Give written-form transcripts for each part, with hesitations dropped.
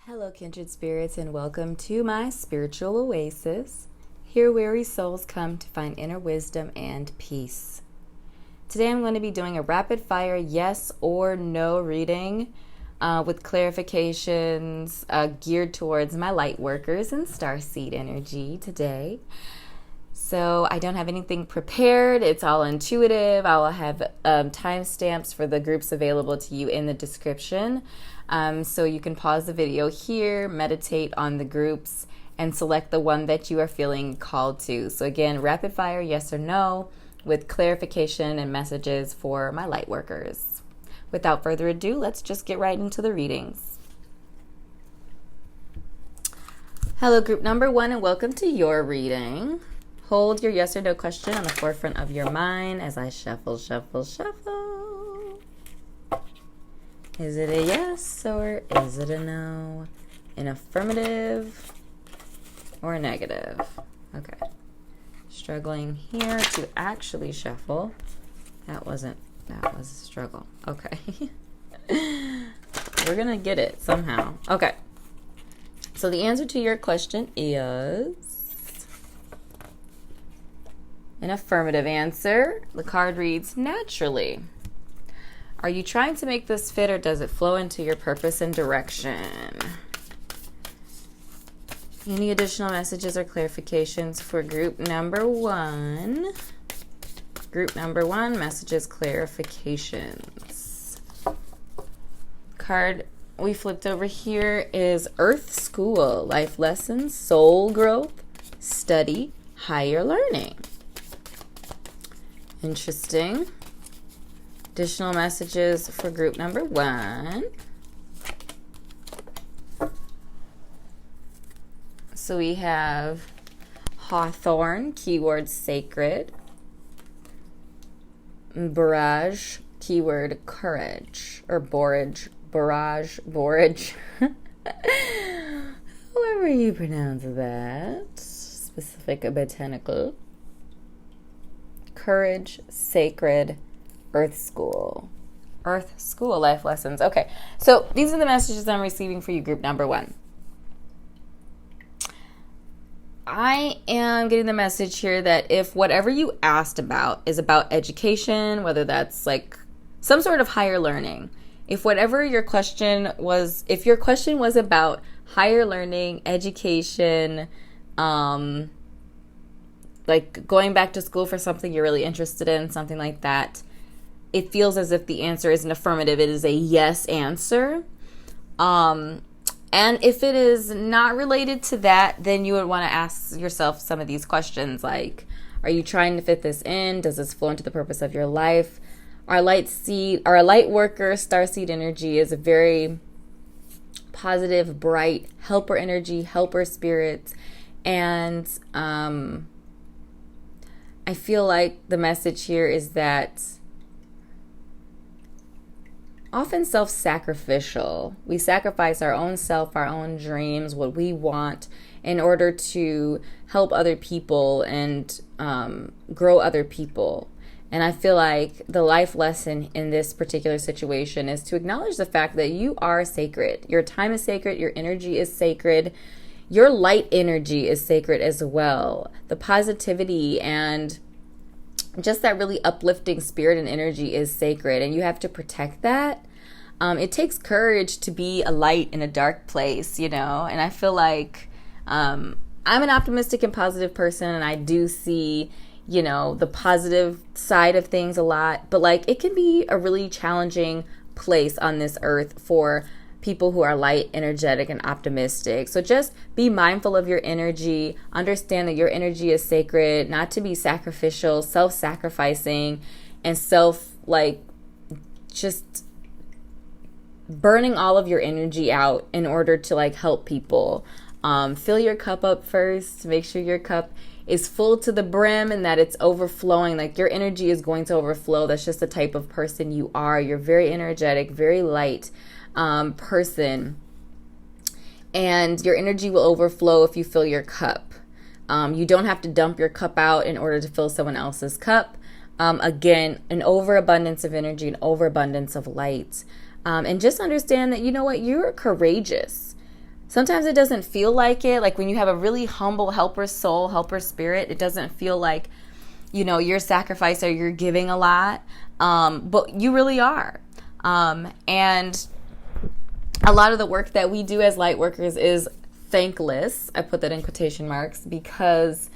Hello, Kindred Spirits, and welcome to my spiritual oasis. Here, weary souls come to find inner wisdom and peace. Today, I'm going to be doing a rapid-fire yes or no reading with clarifications geared towards my light workers and starseed energy today. So I don't have anything prepared. It's all intuitive. I will have timestamps for the groups available to you in the description. So you can pause the video here, meditate on the groups, and select the one that you are feeling called to. So again, rapid fire, yes or no, with clarification and messages for my light workers. Without further ado, let's just get right into the readings. Hello, group number 1, and welcome to your reading. Hold your yes or no question on the forefront of your mind as I shuffle, shuffle, shuffle. Is it a yes or is it a no? An affirmative or a negative? Okay. Struggling here to actually shuffle. That was a struggle. Okay. We're going to get it somehow. Okay. So the answer to your question is an affirmative answer. The card reads, naturally. Are you trying to make this fit, or does it flow into your purpose and direction? Any additional messages or clarifications for group number 1? Group number 1, messages, clarifications. Card we flipped over here is Earth School, life lessons, soul growth, study, higher learning. Interesting. Additional messages for group number 1. So we have Hawthorn, keyword sacred. Barrage, keyword courage. Or borage, barrage, borage. However you pronounce that. Specific botanical. Courage, sacred, Earth School. Earth School, life lessons. Okay, so these are the messages I'm receiving for you, group number 1. I am getting the message here that if whatever you asked about is about education, whether that's like some sort of higher learning, if your question was about higher learning, education, like going back to school for something you're really interested in, something like that, it feels as if the answer is an affirmative. It is a yes answer. And if it is not related to that, then you would want to ask yourself some of these questions like, are you trying to fit this in? Does this flow into the purpose of your life? Our light worker, starseed energy is a very positive, bright helper energy, helper spirit. And I feel like the message here is that often self-sacrificial. We sacrifice our own self, our own dreams, what we want in order to help other people and grow other people. And I feel like the life lesson in this particular situation is to acknowledge the fact that you are sacred. Your time is sacred. Your energy is sacred. Your light energy is sacred as well. The positivity and just that really uplifting spirit and energy is sacred, and you have to protect that. It takes courage to be a light in a dark place, and I feel like I'm an optimistic and positive person, and I do see, the positive side of things a lot, but like it can be a really challenging place on this earth for people who are light, energetic, and optimistic. So just be mindful of your energy. Understand that your energy is sacred, not to be sacrificial, self-sacrificing, and just burning all of your energy out in order to help people. Fill your cup up first. Make sure your cup is full to the brim and that it's overflowing. Like your energy is going to overflow. That's just the type of person you are. You're very energetic, very light person, and your energy will overflow if you fill your cup. You don't have to dump your cup out in order to fill someone else's cup. Again, an overabundance of energy, an overabundance of light. And just understand that, you know what, you're courageous. Sometimes it doesn't feel like it. Like when you have a really humble helper soul, helper spirit, it doesn't feel like, you know, you're sacrifice or you're giving a lot. But you really are. And a lot of the work that we do as light workers is thankless. I put that in quotation marks because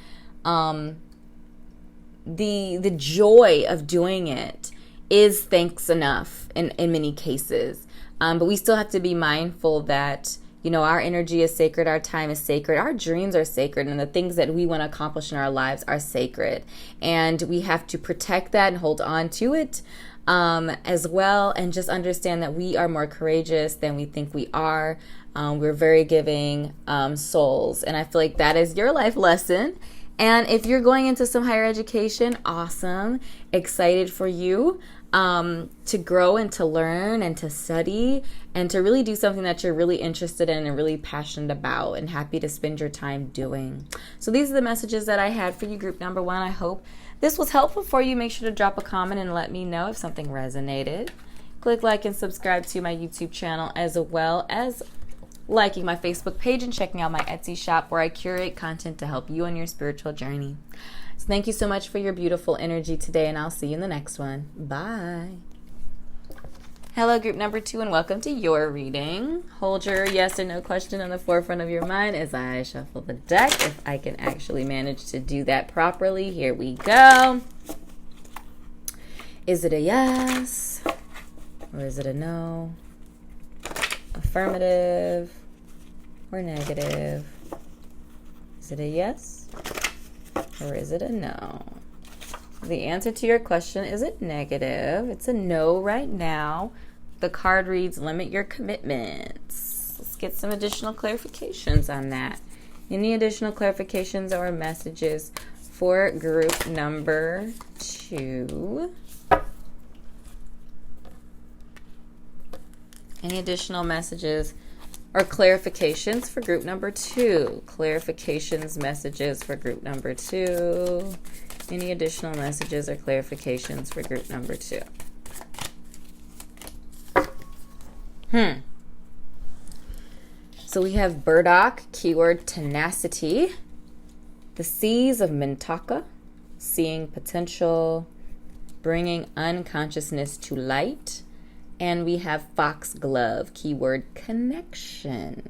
the joy of doing it is thanks enough in many cases. But we still have to be mindful that, you know, our energy is sacred, our time is sacred, our dreams are sacred, and the things that we want to accomplish in our lives are sacred. And we have to protect that and hold on to it as well, and just understand that we are more courageous than we think we are. We're very giving souls, and I feel like that is your life lesson. And if you're going into some higher education, awesome, excited for you to grow and to learn and to study and to really do something that you're really interested in and really passionate about and happy to spend your time doing. So these are the messages that I had for you, group number one. I hope this was helpful for you. Make sure to drop a comment and let me know if something resonated. Click like and subscribe to my YouTube channel, as well as liking my Facebook page and checking out my Etsy shop where I curate content to help you on your spiritual journey. So thank you so much for your beautiful energy today, and I'll see you in the next one. Bye. Hello, group number two, and welcome to your reading. Hold your yes or no question on the forefront of your mind as I shuffle the deck, if I can actually manage to do that properly. Here we go. Is it a yes or is it a no? Affirmative or negative? Is it a yes or is it a no? The answer to your question is it negative. It's a no right now. The card reads, limit your commitments. Let's get some additional clarifications on that. Any additional clarifications or messages for group number two? Any additional messages or clarifications for group number two? Clarifications, messages for group number two. Any additional messages or clarifications for group number two? So we have burdock, keyword tenacity. The seas of Mintaka, seeing potential, bringing unconsciousness to light. And we have foxglove, keyword connection.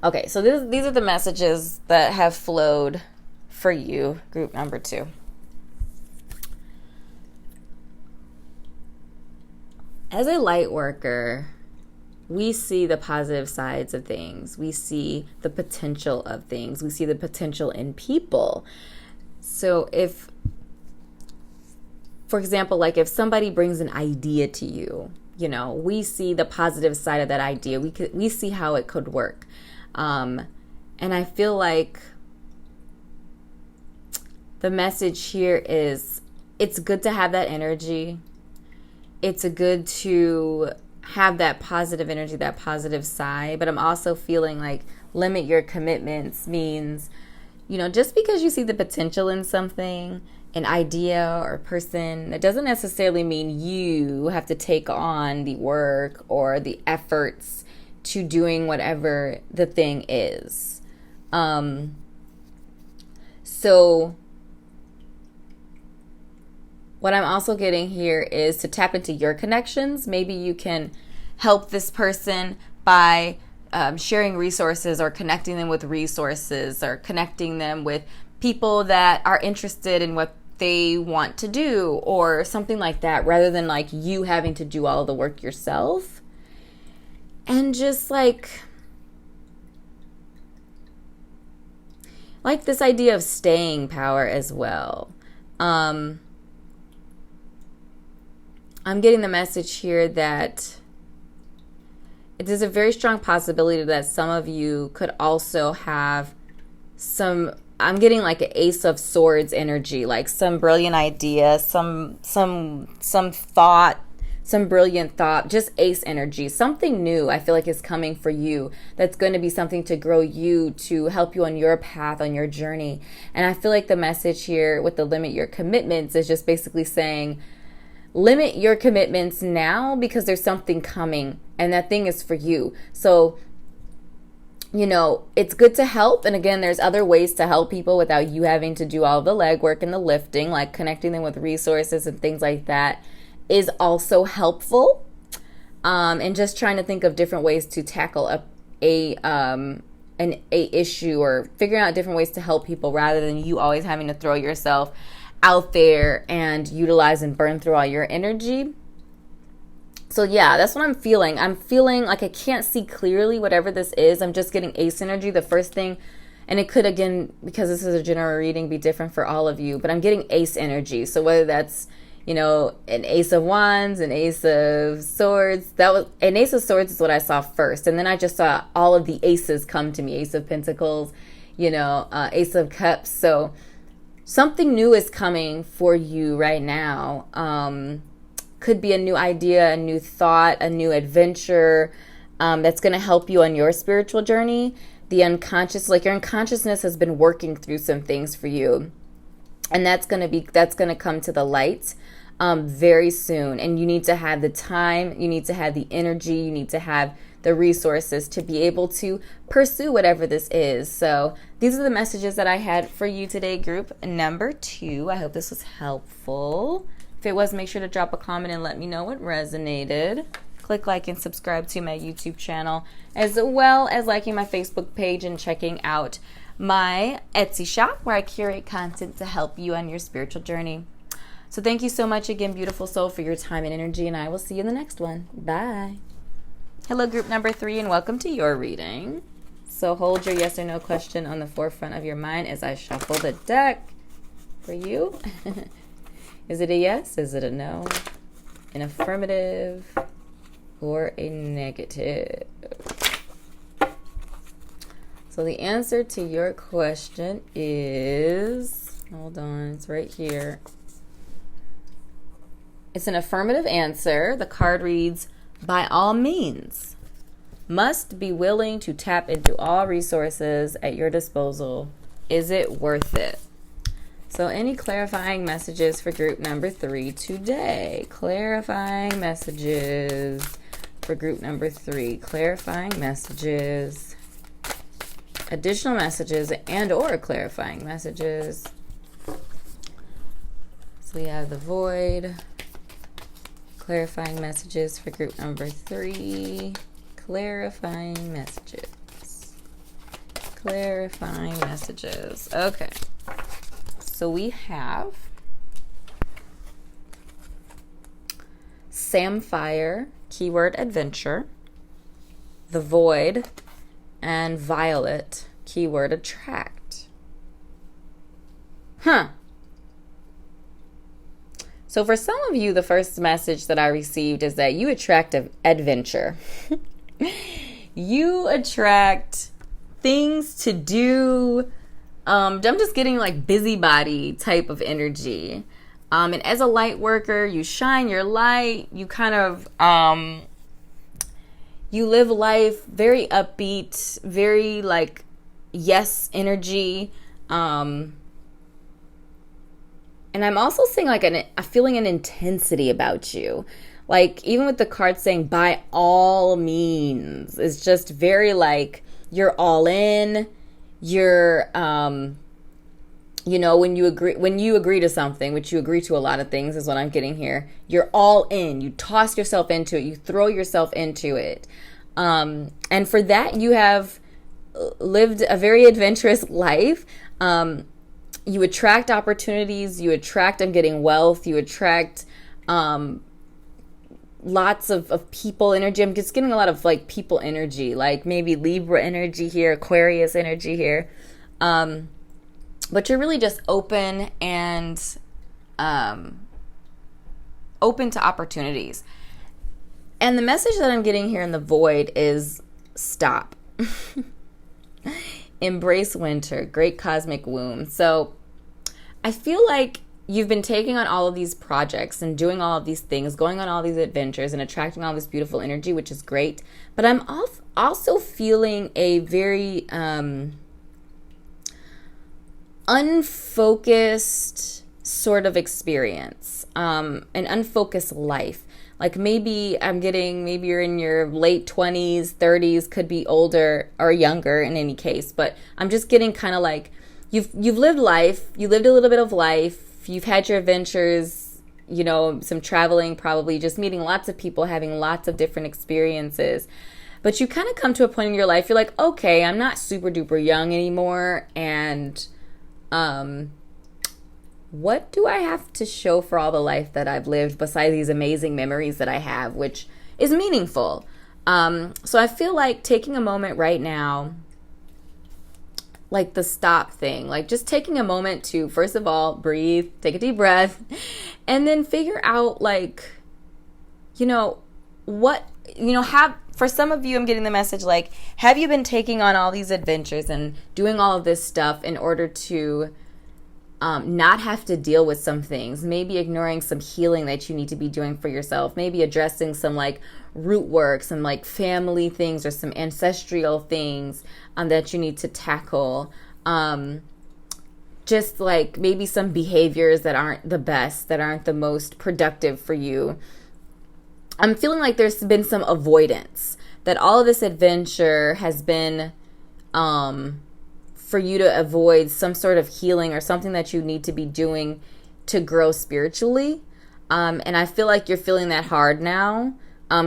Okay, so these are the messages that have flowed for you, group number two. As a light worker, we see the positive sides of things. We see the potential of things. We see the potential in people. So if, for example, like if somebody brings an idea to you, you know, we see the positive side of that idea. We see how it could work. And I feel like the message here is it's good to have that energy. It's good to have that positive energy, that positive side. But I'm also feeling like limit your commitments means, you know, just because you see the potential in something, an idea or person, it doesn't necessarily mean you have to take on the work or the efforts to doing whatever the thing is. So what I'm also getting here is to tap into your connections. Maybe you can help this person by sharing resources or connecting them with resources or connecting them with people that are interested in what they want to do or something like that, rather than like you having to do all the work yourself. And just like this idea of staying power as well. I'm getting the message here that there's a very strong possibility that some of you could also have some, I'm getting like an Ace of Swords energy, like some brilliant idea, some thought, some brilliant thought, just ace energy. Something new I feel like is coming for you that's going to be something to grow you, to help you on your path, on your journey. And I feel like the message here with the limit your commitments is just basically saying, limit your commitments now because there's something coming and that thing is for you. So, you know, it's good to help. And again, there's other ways to help people without you having to do all the legwork and the lifting, like connecting them with resources and things like that is also helpful. And just trying to think of different ways to tackle a issue, or figuring out different ways to help people rather than you always having to throw yourself out there and utilize and burn through all your energy. So yeah, that's what I'm feeling. I'm feeling like I can't see clearly whatever this is. I'm just getting ace energy. The first thing, and it could, again, because this is a general reading, be different for all of you, but I'm getting ace energy. So whether that's, you know, an ace of wands, an ace of swords, an ace of swords is what I saw first. And then I just saw all of the aces come to me. Ace of pentacles, you know, ace of cups. So something new is coming for you right now. Could be a new idea, a new thought, a new adventure that's going to help you on your spiritual journey. The unconscious, like your unconsciousness has been working through some things for you. And that's going to come to the light very soon. And you need to have the time, you need to have the energy, you need to have the resources to be able to pursue whatever this is. So these are the messages that I had for you today, group number 2. I hope this was helpful. If it was, make sure to drop a comment and let me know what resonated. Click like and subscribe to my YouTube channel, as well as liking my Facebook page and checking out my Etsy shop where I curate content to help you on your spiritual journey. So thank you so much again, beautiful soul, for your time and energy, and I will see you in the next one. Bye. Hello, group number 3, and welcome to your reading. So hold your yes or no question on the forefront of your mind as I shuffle the deck for you. Is it a yes? Is it a no? An affirmative or a negative? So the answer to your question is, hold on, it's right here. It's an affirmative answer. The card reads, by all means, must be willing to tap into all resources at your disposal. Is it worth it? So any clarifying messages for group number 3 today? Clarifying messages for group number 3. Clarifying messages. Additional messages and or clarifying messages. So we have the void. Clarifying messages for group number 3. Clarifying messages. Clarifying messages. Okay. So we have Samphire, keyword adventure, the void, and violet, keyword attract. So for some of you, the first message that I received is that you attract adventure. You attract things to do. I'm just getting like busybody type of energy. And as a light worker, you shine your light. You kind of, you live life very upbeat, very like yes energy. And I'm also seeing like a feeling an intensity about you. Like even with the card saying by all means, it's just very like you're all in. You're, you know, when you agree to something, which you agree to a lot of things is what I'm getting here. You're all in. You toss yourself into it. You throw yourself into it. And for that, you have lived a very adventurous life. You attract opportunities. You attract, I'm getting wealth. You attract, lots of people energy. I'm just getting a lot of like people energy, like maybe Libra energy here, Aquarius energy here. But you're really just open and open to opportunities. And the message that I'm getting here in the void is stop. Embrace winter, great cosmic womb. So I feel like you've been taking on all of these projects and doing all of these things, going on all these adventures and attracting all this beautiful energy, which is great. But I'm also feeling a very unfocused sort of experience, an unfocused life. Like maybe you're in your late 20s, 30s, could be older or younger in any case. But I'm just getting kind of like, you've lived life, you lived a little bit of life, you've had your adventures, you know, some traveling, probably just meeting lots of people, having lots of different experiences. But you kind of come to a point in your life, you're like, okay, I'm not super duper young anymore. And what do I have to show for all the life that I've lived besides these amazing memories that I have, which is meaningful? So I feel like taking a moment right now, like the stop thing, like just taking a moment to, first of all, breathe, take a deep breath, and then figure out, like, you know, for some of you, I'm getting the message like, have you been taking on all these adventures and doing all of this stuff in order to not have to deal with some things, maybe ignoring some healing that you need to be doing for yourself, maybe addressing some like root work, some like family things or some ancestral things that you need to tackle. Just like maybe some behaviors that aren't the best, that aren't the most productive for you. I'm feeling like there's been some avoidance, that all of this adventure has been for you to avoid some sort of healing or something that you need to be doing to grow spiritually. And I feel like you're feeling that hard now.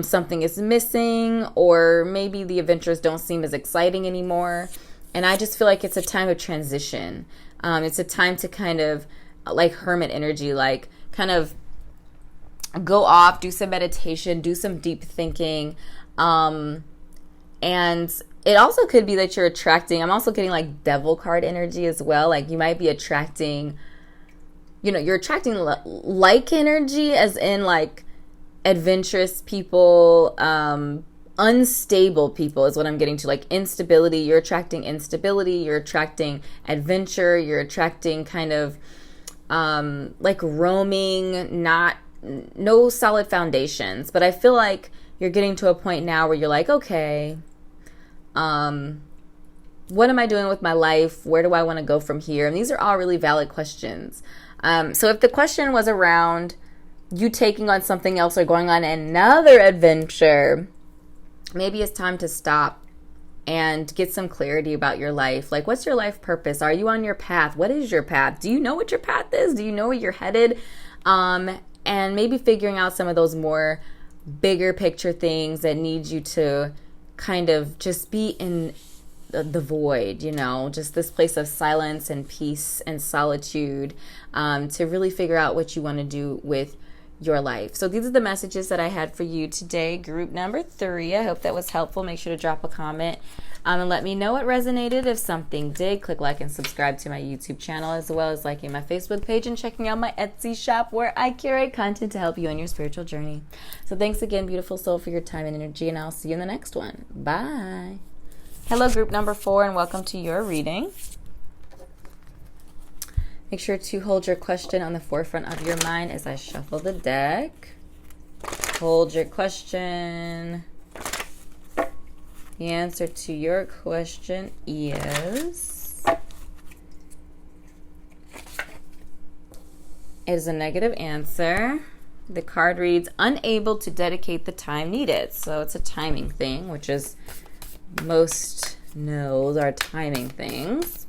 Something is missing, or maybe the adventures don't seem as exciting anymore. And I just feel like it's a time of transition. It's a time to kind of, like hermit energy, like kind of go off, do some meditation, do some deep thinking. And it also could be that you're attracting, I'm also getting like devil card energy as well. Like you might be attracting, you're attracting like energy, as in like adventurous people, unstable people is what I'm getting to. Like instability, you're attracting instability, you're attracting adventure, you're attracting kind of like roaming, no solid foundations. But I feel like you're getting to a point now where you're like, okay, what am I doing with my life? Where do I want to go from here? And these are all really valid questions. So if the question was around you taking on something else or going on another adventure, maybe it's time to stop and get some clarity about your life. Like, what's your life purpose? Are you on your path? What is your path? Do you know what your path is? Do you know where you're headed? And maybe figuring out some of those more bigger picture things that need you to kind of just be in the void, just this place of silence and peace and solitude, to really figure out what you want to do with your life. So these are the messages that I had for you today, group number 3. I hope that was helpful. Make sure to drop a comment and let me know what resonated. If something did, click like and subscribe to my YouTube channel, as well as liking my Facebook page and checking out my Etsy shop, where I curate content to help you on your spiritual journey. So thanks again, beautiful soul, for your time and energy, and I'll see you in the next one. Bye. Hello, group number 4, and welcome to your reading. Make sure to hold your question on the forefront of your mind as I shuffle the deck. Hold your question. The answer to your question is... it is a negative answer. The card reads, unable to dedicate the time needed. So it's a timing thing, which is, most knows are timing things.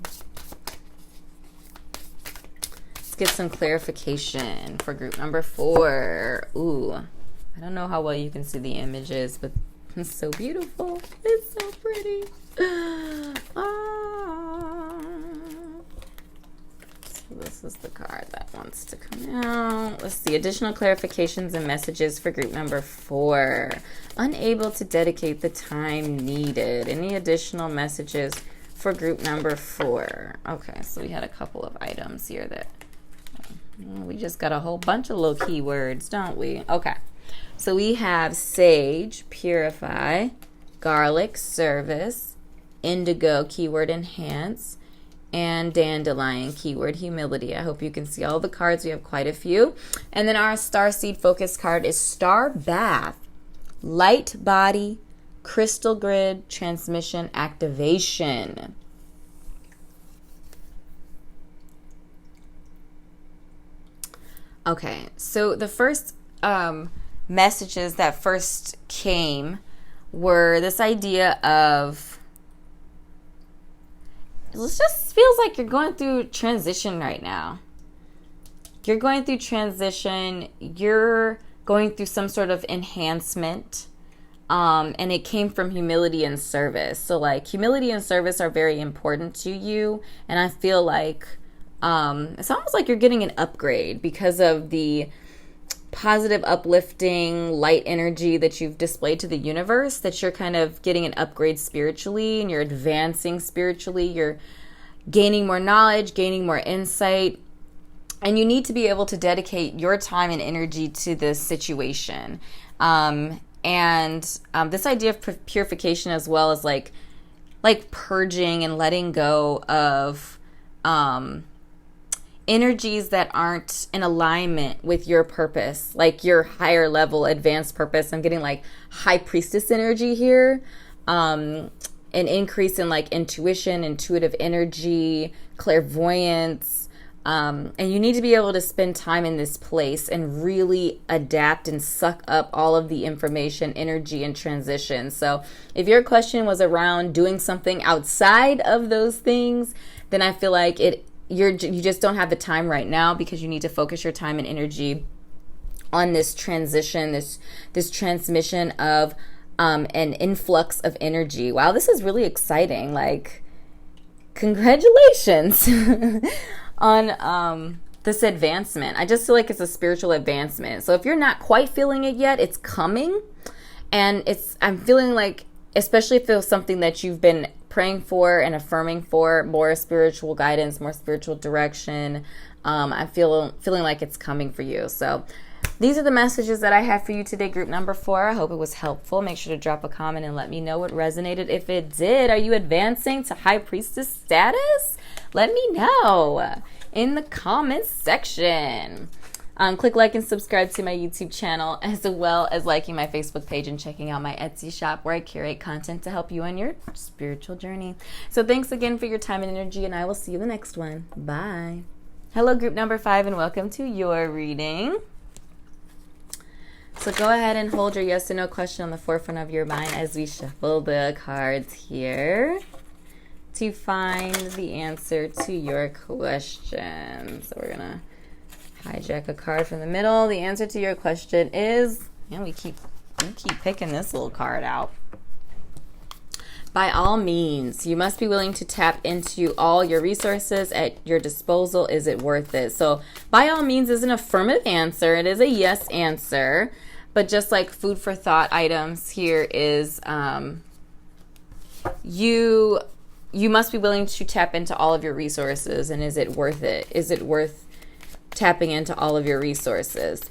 Let's get some clarification for group number 4. Ooh, I don't know how well you can see the images, but it's so beautiful. It's so pretty. So this is the card that wants to come out. Let's see. Additional clarifications and messages for group number 4. Unable to dedicate the time needed. Any additional messages for group number 4? Okay, so we had a couple of items here that... we just got a whole bunch of little keywords, don't we? Okay. So we have sage, purify, garlic, service, indigo, keyword enhance, and dandelion. Keyword humility. I hope you can see all the cards. We have quite a few. And then our Starseed focus card is Star Bath, light body, crystal grid, transmission, activation. Okay, so the first messages that first came were this idea of, it just feels like you're going through transition right now. You're going through transition. You're going through some sort of enhancement. And it came from humility and service. So like humility and service are very important to you. And I feel like it's almost like you're getting an upgrade because of the positive, uplifting, light energy that you've displayed to the universe, that you're kind of getting an upgrade spiritually and you're advancing spiritually. You're gaining more knowledge, gaining more insight. And you need to be able to dedicate your time and energy to this situation. And this idea of purification, as well as like purging and letting go of energies that aren't in alignment with your purpose, like your higher level advanced purpose. I'm getting like high priestess energy here, an increase in like intuition, intuitive energy, clairvoyance. And you need to be able to spend time in this place and really adapt and suck up all of the information, energy, and transition. So if your question was around doing something outside of those things, then I feel like you just don't have the time right now, because you need to focus your time and energy on this transition, this transmission of an influx of energy. Wow, this is really exciting. Like, congratulations on this advancement. I just feel like it's a spiritual advancement. So if you're not quite feeling it yet, it's coming. And I'm feeling like, especially if it's something that you've been praying for and affirming for, more spiritual guidance, more spiritual direction, I'm feeling like it's coming for you. So these are the messages that I have for you today, group number 4. I hope it was helpful. Make sure to drop a comment and let me know what resonated. If it did, are you advancing to High Priestess status? Let me know in the comments section. Click like and subscribe to my YouTube channel, as well as liking my Facebook page and checking out my Etsy shop, where I curate content to help you on your spiritual journey. So thanks again for your time and energy, and I will see you in the next one. Bye. Hello, group number 5, and welcome to your reading. So go ahead and hold your yes or no question on the forefront of your mind as we shuffle the cards here to find the answer to your question. So we're going to hijack a card from the middle. The answer to your question is, and we keep picking this little card out. By all means, you must be willing to tap into all your resources at your disposal. Is it worth it? So by all means is an affirmative answer. It is a yes answer. But just like food for thought items here is, you must be willing to tap into all of your resources. And is it worth it? Is it worth tapping into all of your resources?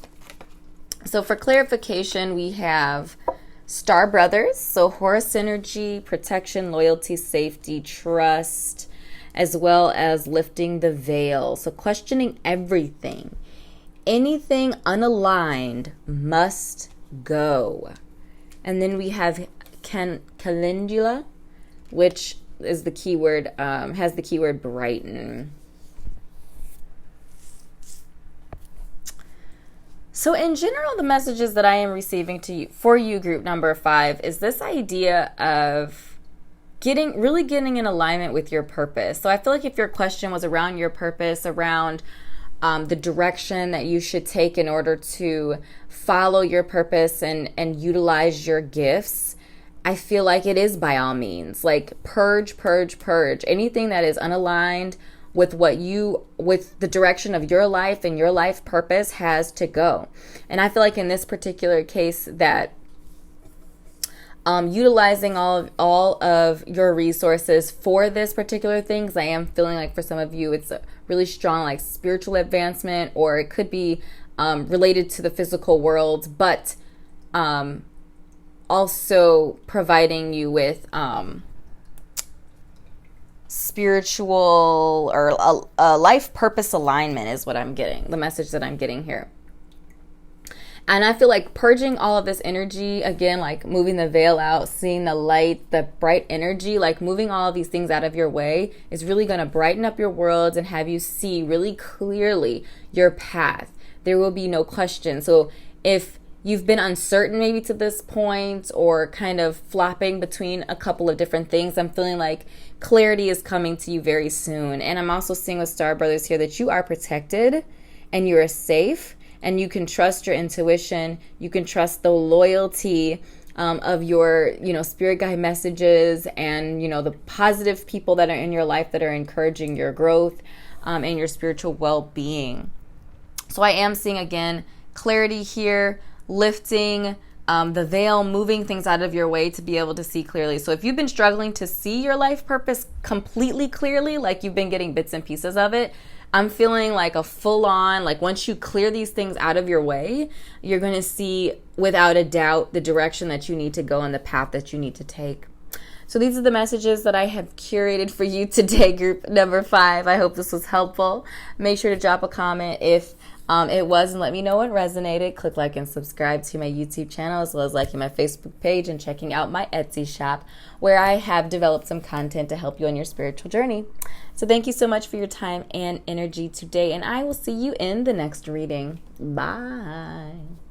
So for clarification, we have Star Brothers, so Horus energy, protection, loyalty, safety, trust, as well as lifting the veil. So questioning everything. Anything unaligned must go. And then we have calendula, which is the keyword, has the keyword brighten. So in general, the messages that I am receiving for you, group number 5, is this idea of really getting in alignment with your purpose. So I feel like if your question was around your purpose, around the direction that you should take in order to follow your purpose and utilize your gifts, I feel like it is by all means. Like purge. Anything that is unaligned with with the direction of your life and your life purpose has to go. And I feel like in this particular case that utilizing all of your resources for this particular thing, because I am feeling like for some of you it's a really strong like spiritual advancement, or it could be related to the physical world, but also providing you with spiritual or a life purpose alignment is what I'm getting, the message that I'm getting here. And I feel like purging all of this energy, again, like moving the veil out, seeing the light, the bright energy, like moving all of these things out of your way is really going to brighten up your world and have you see really clearly your path. There will be no question. So if you've been uncertain maybe to this point or kind of flopping between a couple of different things, I'm feeling like clarity is coming to you very soon. And I'm also seeing with Star Brothers here that you are protected and you are safe. And you can trust your intuition. You can trust the loyalty of your, spirit guide messages and, the positive people that are in your life that are encouraging your growth and your spiritual well-being. So I am seeing, again, clarity here, lifting the veil, moving things out of your way to be able to see clearly. So if you've been struggling to see your life purpose completely clearly, like you've been getting bits and pieces of it, I'm feeling like a full-on, like once you clear these things out of your way, you're going to see without a doubt the direction that you need to go and the path that you need to take. So these are the messages that I have curated for you today, group number 5. I hope this was helpful. Make sure to drop a comment if it was and let me know what resonated. Click like and subscribe to my YouTube channel as well as liking my Facebook page and checking out my Etsy shop where I have developed some content to help you on your spiritual journey. So thank you so much for your time and energy today, and I will see you in the next reading. Bye.